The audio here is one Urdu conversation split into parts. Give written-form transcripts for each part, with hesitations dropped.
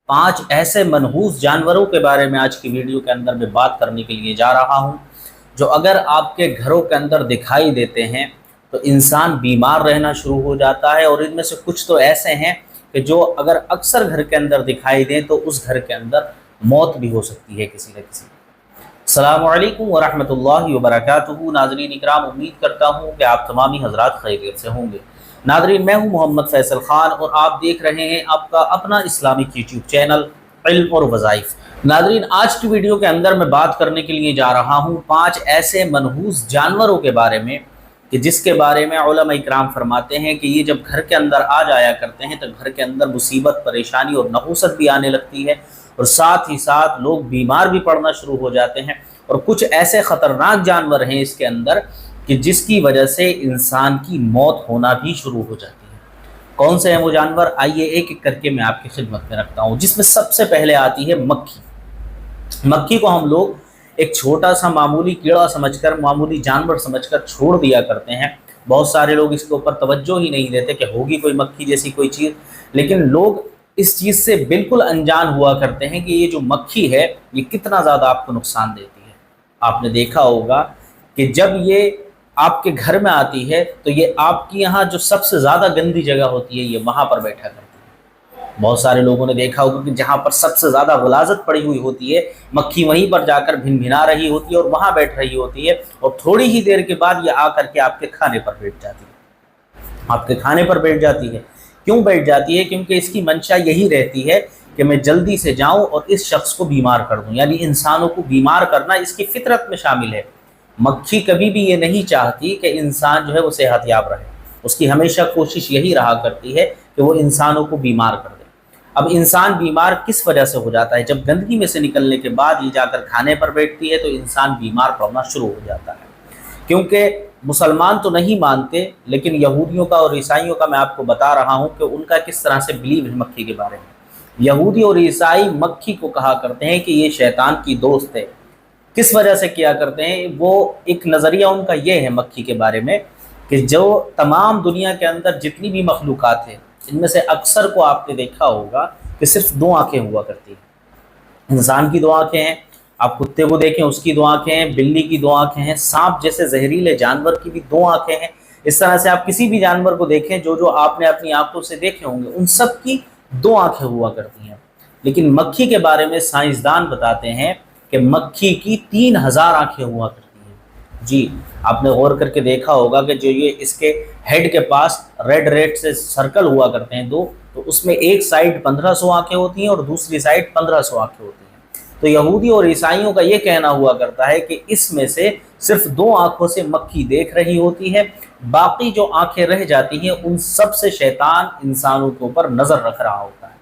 5 ایسے منحوس جانوروں کے بارے میں آج کی ویڈیو کے اندر میں بات کرنے کے لیے جا رہا ہوں، جو اگر آپ کے گھروں کے اندر دکھائی دیتے ہیں تو انسان بیمار رہنا شروع ہو جاتا ہے، اور ان میں سے کچھ تو ایسے ہیں کہ جو اگر اکثر گھر کے اندر دکھائی دیں تو اس گھر کے اندر موت بھی ہو سکتی ہے کسی نہ کسی۔ السلام علیکم ورحمۃ اللہ وبرکاتہ۔ ناظرین اکرام، امید کرتا ہوں کہ آپ تمامی حضرات خیریت سے ہوں گے۔ ناظرین، میں ہوں محمد فیصل خان اور آپ دیکھ رہے ہیں آپ کا اپنا اسلامک یوٹیوب چینل علم اور وظائف۔ ناظرین، آج کی ویڈیو کے اندر میں بات کرنے کے لیے جا رہا ہوں 5 ایسے منحوس جانوروں کے بارے میں کہ جس کے بارے میں علماء اکرام فرماتے ہیں کہ یہ جب گھر کے اندر آ جایا کرتے ہیں تو گھر کے اندر مصیبت، پریشانی اور نحوست بھی آنے لگتی ہے، اور ساتھ ہی ساتھ لوگ بیمار بھی پڑنا شروع ہو جاتے ہیں۔ اور کچھ ایسے خطرناک جانور ہیں اس کے اندر کہ جس کی وجہ سے انسان کی موت ہونا بھی شروع ہو جاتی ہے۔ کون سے ہیں وہ جانور؟ آئیے ایک ایک کر کے میں آپ کی خدمت میں رکھتا ہوں، جس میں سب سے پہلے آتی ہے مکھی۔ مکھی کو ہم لوگ ایک چھوٹا سا معمولی کیڑا سمجھ کر، معمولی جانور سمجھ کر چھوڑ دیا کرتے ہیں۔ بہت سارے لوگ اس کے اوپر توجہ ہی نہیں دیتے کہ ہوگی کوئی مکھی جیسی کوئی چیز، لیکن لوگ اس چیز سے بالکل انجان ہوا کرتے ہیں کہ یہ جو مکھی ہے یہ کتنا زیادہ آپ کو نقصان دیتی ہے۔ آپ نے دیکھا ہوگا کہ جب یہ آپ کے گھر میں آتی ہے تو یہ آپ کی یہاں جو سب سے زیادہ گندی جگہ ہوتی ہے یہ وہاں پر بیٹھا کرتی ہے۔ بہت سارے لوگوں نے دیکھا ہوگا کہ جہاں پر سب سے زیادہ غلاظت پڑی ہوئی ہوتی ہے، مکھی وہیں پر جا کر بھن بھنا رہی ہوتی ہے اور وہاں بیٹھ رہی ہوتی ہے، اور تھوڑی ہی دیر کے بعد یہ آ کر کے آپ کے کھانے پر بیٹھ جاتی ہے۔ آپ کے کھانے پر بیٹھ جاتی ہے۔ کیوں بیٹھ جاتی ہے؟ کیونکہ اس کی منشا یہی رہتی ہے کہ میں جلدی سے جاؤں اور اس شخص کو بیمار کر دوں، یعنی انسانوں کو بیمار کرنا اس کی فطرت میں شامل ہے۔ مکھی کبھی بھی یہ نہیں چاہتی کہ انسان جو ہے وہ صحت یاب رہے، اس کی ہمیشہ کوشش یہی رہا کرتی ہے کہ وہ انسانوں کو بیمار کر دے۔ اب انسان بیمار کس وجہ سے ہو جاتا ہے؟ جب گندگی میں سے نکلنے کے بعد یہ جا کر کھانے پر بیٹھتی ہے تو انسان بیمار پڑنا شروع ہو جاتا ہے۔ کیونکہ مسلمان تو نہیں مانتے، لیکن یہودیوں کا اور عیسائیوں کا میں آپ کو بتا رہا ہوں کہ ان کا کس طرح سے بلیو ہے مکھی کے بارے میں۔ یہودی اور عیسائی مکھی کو کہا کرتے ہیں کہ یہ شیطان کی دوست ہے۔ کس وجہ سے کیا کرتے ہیں؟ وہ ایک نظریہ ان کا یہ ہے مکھی کے بارے میں کہ جو تمام دنیا کے اندر جتنی بھی مخلوقات ہیں ان میں سے اکثر کو آپ نے دیکھا ہوگا کہ صرف 2 آنکھیں ہوا کرتی ہیں۔ انسان کی 2 آنکھیں ہیں، آپ کتے کو دیکھیں اس کی 2 آنکھیں ہیں، بلی کی 2 آنکھیں ہیں، سانپ جیسے زہریلے جانور کی بھی 2 آنکھیں ہیں۔ اس طرح سے آپ کسی بھی جانور کو دیکھیں جو آپ نے اپنی آنکھوں سے دیکھے ہوں گے، ان سب کی 2 آنکھیں ہوا کرتی ہیں۔ لیکن مکھی کے بارے میں سائنسدان بتاتے ہیں کہ مکھی کی 3000 آنکھیں ہوا کرتی ہیں۔ جی، آپ نے غور کر کے دیکھا ہوگا کہ جو یہ اس کے ہیڈ کے پاس ریڈ ریڈ سے سرکل ہوا کرتے ہیں 2، تو اس میں ایک سائیڈ 1500 آنکھیں ہوتی ہیں اور دوسری سائیڈ 1500 آنکھیں ہوتی ہیں۔ تو یہودی اور عیسائیوں کا یہ کہنا ہوا کرتا ہے کہ اس میں سے صرف 2 آنکھوں سے مکھی دیکھ رہی ہوتی ہے، باقی جو آنکھیں رہ جاتی ہیں ان سب سے شیطان انسانوں کے اوپر نظر رکھ رہا ہوتا ہے۔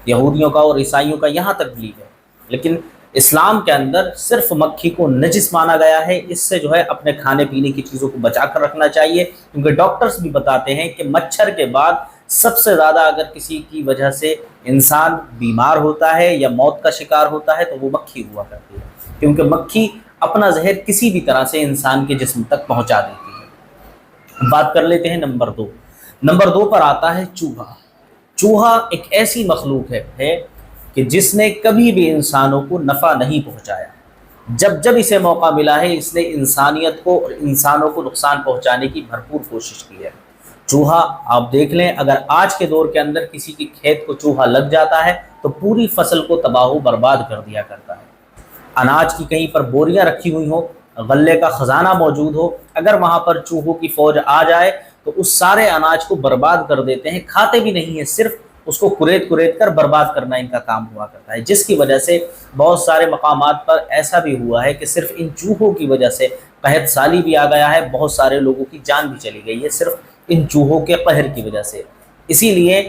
یہودیوں کا اور عیسائیوں کا یہاں تک بلیو ہے، لیکن اسلام کے اندر صرف مکھی کو نجس مانا گیا ہے۔ اس سے جو ہے اپنے کھانے پینے کی چیزوں کو بچا کر رکھنا چاہیے، کیونکہ ڈاکٹرز بھی بتاتے ہیں کہ مچھر کے بعد سب سے زیادہ اگر کسی کی وجہ سے انسان بیمار ہوتا ہے یا موت کا شکار ہوتا ہے تو وہ مکھی ہوا کرتی ہے، کیونکہ مکھی اپنا زہر کسی بھی طرح سے انسان کے جسم تک پہنچا دیتی ہے۔ بات کر لیتے ہیں نمبر 2۔ نمبر 2 پر آتا ہے چوہا۔ چوہا ایک ایسی مخلوق ہے کہ جس نے کبھی بھی انسانوں کو نفع نہیں پہنچایا۔ جب جب اسے موقع ملا ہے اس نے انسانیت کو اور انسانوں کو نقصان پہنچانے کی بھرپور کوشش کی ہے۔ چوہا آپ دیکھ لیں، اگر آج کے دور کے اندر کسی کی کھیت کو چوہا لگ جاتا ہے تو پوری فصل کو تباہ و برباد کر دیا کرتا ہے۔ اناج کی کہیں پر بوریاں رکھی ہوئی ہوں، غلے کا خزانہ موجود ہو، اگر وہاں پر چوہوں کی فوج آ جائے تو اس سارے اناج کو برباد کر دیتے ہیں، کھاتے بھی نہیں ہیں، صرف اس کو کریت کر برباد کرنا ان کا کام ہوا کرتا ہے۔ جس کی وجہ سے بہت سارے مقامات پر ایسا بھی ہوا ہے کہ صرف ان چوہوں کی وجہ سے قحط سالی بھی آ گیا ہے، بہت سارے لوگوں کی جان بھی چلی گئی ہے صرف ان چوہوں کے قہر کی وجہ سے۔ اسی لیے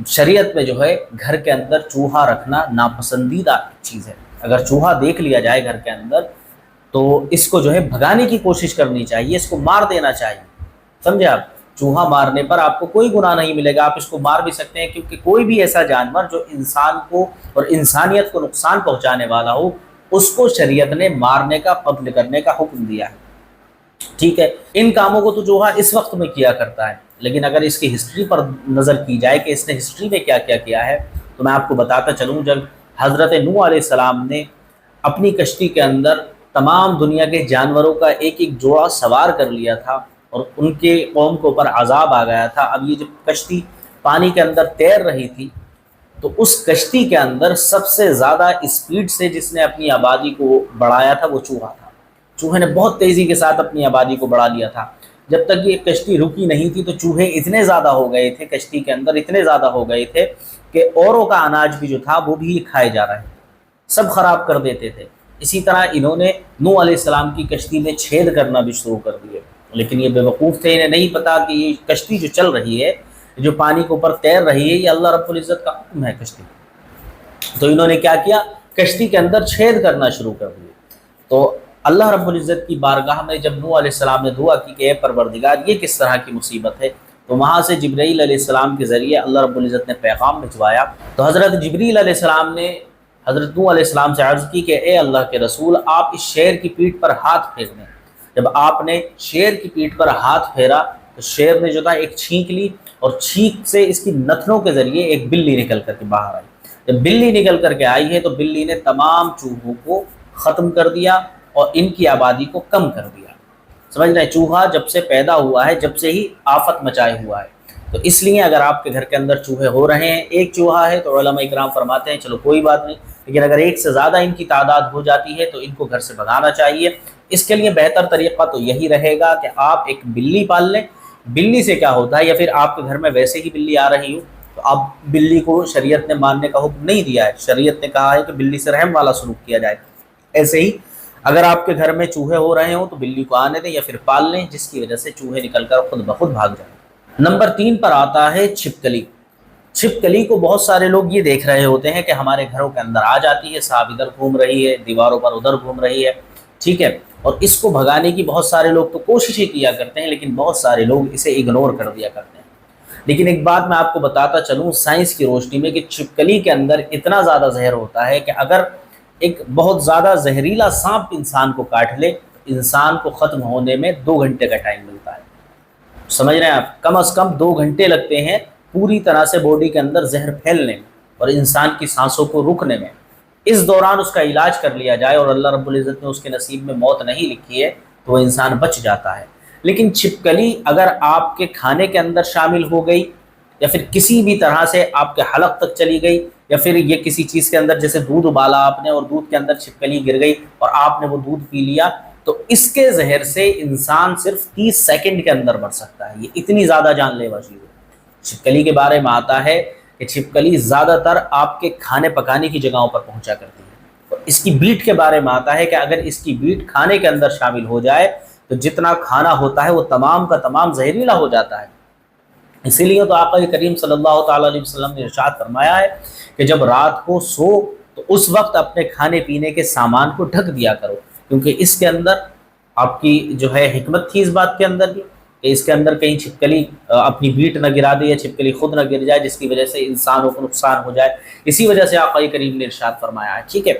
شریعت میں جو ہے گھر کے اندر چوہا رکھنا ناپسندیدہ چیز ہے۔ اگر چوہا دیکھ لیا جائے گھر کے اندر تو اس کو جو ہے بھگانے کی کوشش کرنی چاہیے، اس کو مار دینا چاہیے، سمجھے آپ؟ چوہا مارنے پر آپ کو کوئی گناہ نہیں ملے گا، آپ اس کو مار بھی سکتے ہیں، کیونکہ کوئی بھی ایسا جانور جو انسان کو اور انسانیت کو نقصان پہنچانے والا ہو اس کو شریعت نے مارنے کا، قتل کرنے کا حکم دیا ہے۔ ٹھیک ہے، ان کاموں کو تو چوہا اس وقت میں کیا کرتا ہے، لیکن اگر اس کی ہسٹری پر نظر کی جائے کہ اس نے ہسٹری میں کیا کیا کیا ہے تو میں آپ کو بتاتا چلوں، جب حضرت نوح علیہ السلام نے اپنی کشتی کے اندر تمام دنیا کے جانوروں کا ایک ایک جوڑا سوار کر لیا تھا اور ان کے قوم کے اوپر عذاب آ گیا تھا، اب یہ جب کشتی پانی کے اندر تیر رہی تھی تو اس کشتی کے اندر سب سے زیادہ اسپیڈ سے جس نے اپنی آبادی کو بڑھایا تھا وہ چوہا تھا۔ چوہے نے بہت تیزی کے ساتھ اپنی آبادی کو بڑھا لیا تھا۔ جب تک یہ کشتی رکی نہیں تھی تو چوہے اتنے زیادہ ہو گئے تھے کشتی کے اندر، اتنے زیادہ ہو گئے تھے کہ اوروں کا اناج بھی جو تھا وہ بھی کھائے جا رہے تھے، سب خراب کر دیتے تھے۔ اسی طرح انہوں نے نوح علیہ السلام کی کشتی میں چھید کرنا بھی شروع کر دیے، لیکن یہ بے وقوف تھے، انہیں نہیں پتا کہ یہ کشتی جو چل رہی ہے، جو پانی کے اوپر تیر رہی ہے، یہ اللہ رب العزت کا حکم ہے کشتی۔ تو انہوں نے کیا کیا، کشتی کے اندر چھید کرنا شروع کر دیے۔ تو اللہ رب العزت کی بارگاہ میں جب نوح علیہ السلام نے دعا کی کہ اے پروردگار یہ کس طرح کی مصیبت ہے، تو وہاں سے جبرائیل علیہ السلام کے ذریعے اللہ رب العزت نے پیغام بھجوایا۔ تو حضرت جبرائیل علیہ السلام نے حضرت نوح علیہ السلام سے عرض کی کہ اے اللہ کے رسول، آپ اس شیر کی پیٹھ پر ہاتھ پھیر دیں۔ جب آپ نے شیر کی پیٹھ پر ہاتھ پھیرا تو شیر نے جو تھا ایک چھینک لی، اور چھینک سے اس کی نتنوں کے ذریعے ایک بلی نکل کر کے باہر آئی۔ جب بلی نکل کر کے آئی ہے تو بلی نے تمام چوہوں کو ختم کر دیا اور ان کی آبادی کو کم کر دیا۔ سمجھ رہے ہیں، چوہا جب سے پیدا ہوا ہے جب سے ہی آفت مچائے ہوا ہے۔ تو اس لیے اگر آپ کے گھر کے اندر چوہے ہو رہے ہیں، ایک چوہا ہے تو علماء اکرام فرماتے ہیں چلو کوئی بات نہیں، لیکن اگر ایک سے زیادہ ان کی تعداد ہو جاتی ہے تو ان کو گھر سے بھگانا چاہیے۔ اس کے لیے بہتر طریقہ تو یہی رہے گا کہ آپ ایک بلی پال لیں۔ بلی سے کیا ہوتا ہے، یا پھر آپ کے گھر میں ویسے ہی بلی آ رہی ہو تو اب بلی کو شریعت نے ماننے کا حکم نہیں دیا ہے، شریعت نے کہا ہے کہ بلی سے رحم والا سلوک کیا جائے۔ ایسے ہی اگر آپ کے گھر میں چوہے ہو رہے ہوں تو بلی کو آنے دیں یا پھر پال لیں، جس کی وجہ سے چوہے نکل کر خود بخود بھاگ جائیں۔ نمبر 3 پر آتا ہے چھپکلی۔ چھپکلی کو بہت سارے لوگ یہ دیکھ رہے ہوتے ہیں کہ ہمارے گھروں کے اندر آ جاتی ہے، صاحب ادھر گھوم رہی ہے، دیواروں پر ادھر گھوم رہی ہے، ٹھیک ہے، اور اس کو بھگانے کی بہت سارے لوگ تو کوششیں کیا کرتے ہیں، لیکن بہت سارے لوگ اسے اگنور کر دیا کرتے ہیں۔ لیکن ایک بات میں آپ کو بتاتا چلوں سائنس کی روشنی میں کہ چھپکلی کے اندر اتنا زیادہ زہر ہوتا ہے کہ اگر ایک بہت زیادہ زہریلا سانپ انسان کو کاٹ لے تو انسان کو ختم ہونے میں 2 گھنٹے کا ٹائم ملتا ہے۔ سمجھ رہے ہیں آپ، کم از کم 2 گھنٹے لگتے ہیں پوری طرح سے باڈی کے اندر زہر پھیلنے میں اور انسان کی سانسوں کو رکنے میں۔ اس دوران اس کا علاج کر لیا جائے اور اللہ رب العزت نے اس کے نصیب میں موت نہیں لکھی ہے تو وہ انسان بچ جاتا ہے۔ لیکن چھپکلی اگر آپ کے کھانے کے اندر شامل ہو گئی یا پھر کسی بھی طرح سے آپ کے حلق تک چلی گئی، یا پھر یہ کسی چیز کے اندر، جیسے دودھ ابالا آپ نے اور دودھ کے اندر چھپکلی گر گئی اور آپ نے وہ دودھ پی لیا، تو اس کے زہر سے انسان صرف 30 سیکنڈ کے اندر مر سکتا ہے۔ یہ اتنی زیادہ جان لیوا چیز ہے۔ چھپکلی کے بارے میں آتا ہے کہ چھپکلی زیادہ تر آپ کے کھانے پکانے کی جگہوں پر پہنچا کرتی ہے، اور اس کی بیٹ کے بارے میں آتا ہے کہ اگر اس کی بیٹ کھانے کے اندر شامل ہو جائے تو جتنا کھانا ہوتا ہے وہ تمام کا تمام زہریلا ہو جاتا ہے۔ اسی لیے تو آقا کریم صلی اللہ تعالیٰ علیہ وسلم نے ارشاد فرمایا ہے کہ جب رات کو سو تو اس وقت اپنے کھانے پینے کے سامان کو ڈھک دیا کرو، کیونکہ اس کے اندر آپ کی جو ہے حکمت تھی اس بات کے اندر بھی کہ اس کے اندر کہیں چھپکلی اپنی بیٹ نہ گرا دے یا چھپکلی خود نہ گر جائے، جس کی وجہ سے انسانوں کو نقصان ہو جائے۔ اسی وجہ سے آقا کریم نے ارشاد فرمایا ہے، ٹھیک ہے۔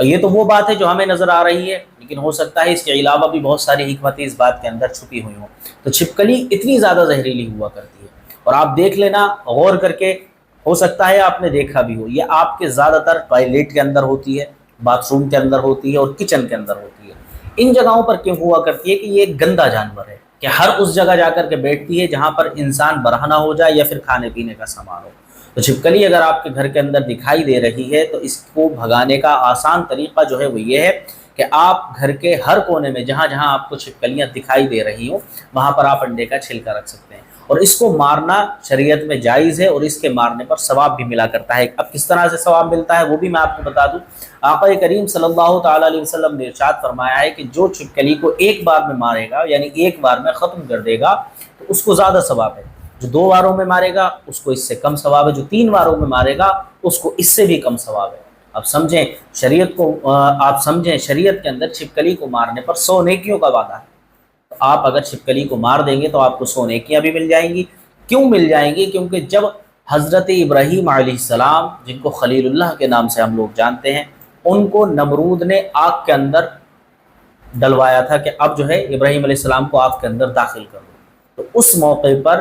یہ تو وہ بات ہے جو ہمیں نظر آ رہی ہے، لیکن ہو سکتا ہے اس کے علاوہ بھی بہت ساری حکمتیں اس بات کے اندر چھپی ہوئی ہوں۔ تو چھپکلی اتنی زیادہ زہریلی ہوا کرتی ہے، اور آپ دیکھ لینا غور کر کے، ہو سکتا ہے آپ نے دیکھا بھی ہو، یہ آپ کے زیادہ تر ٹوائلٹ کے اندر ہوتی ہے، باتھ روم کے اندر ہوتی ہے اور کچن کے اندر ہوتی ہے۔ ان جگہوں پر کیوں ہوا کرتی ہے کہ یہ ایک گندا جانور ہے کہ ہر اس جگہ جا کر کے بیٹھتی ہے جہاں پر انسان برہنہ ہو جائے یا پھر کھانے پینے کا سامان ہو۔ تو چھپکلی اگر آپ کے گھر کے اندر دکھائی دے رہی ہے تو اس کو بھگانے کا آسان طریقہ جو ہے وہ یہ ہے کہ آپ گھر کے ہر کونے میں جہاں جہاں آپ کو چھپکلیاں دکھائی دے رہی ہوں وہاں پر آپ انڈے کا چھلکا رکھ سکتے ہیں، اور اس کو مارنا شریعت میں جائز ہے، اور اس کے مارنے پر ثواب بھی ملا کرتا ہے۔ اب کس طرح سے ثواب ملتا ہے وہ بھی میں آپ کو بتا دوں۔ آقا کریم صلی اللہ تعالیٰ علیہ وسلم نے ارشاد فرمایا ہے کہ جو چھپکلی کو ایک بار میں مارے گا، یعنی ایک بار میں ختم کر دے گا، تو اس کو زیادہ ثواب ہے۔ جو 2 باروں میں مارے گا اس کو اس سے کم ثواب ہے، جو 3 باروں میں مارے گا اس کو اس سے بھی کم ثواب ہے۔ اب سمجھیں شریعت کو، آپ سمجھیں شریعت کے اندر چھپکلی کو مارنے پر 100 نیکیوں کا وعدہ ہے۔ آپ اگر چھپکلی کو مار دیں گے تو آپ کو 100 نیکیاں بھی مل جائیں گی۔ کیوں مل جائیں گی؟ کیونکہ جب حضرت ابراہیم علیہ السلام، جن کو خلیل اللہ کے نام سے ہم لوگ جانتے ہیں، ان کو نمرود نے آگ کے اندر ڈلوایا تھا کہ اب جو ہے ابراہیم علیہ السلام کو آگ کے اندر داخل کر دو، تو اس موقع پر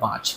5।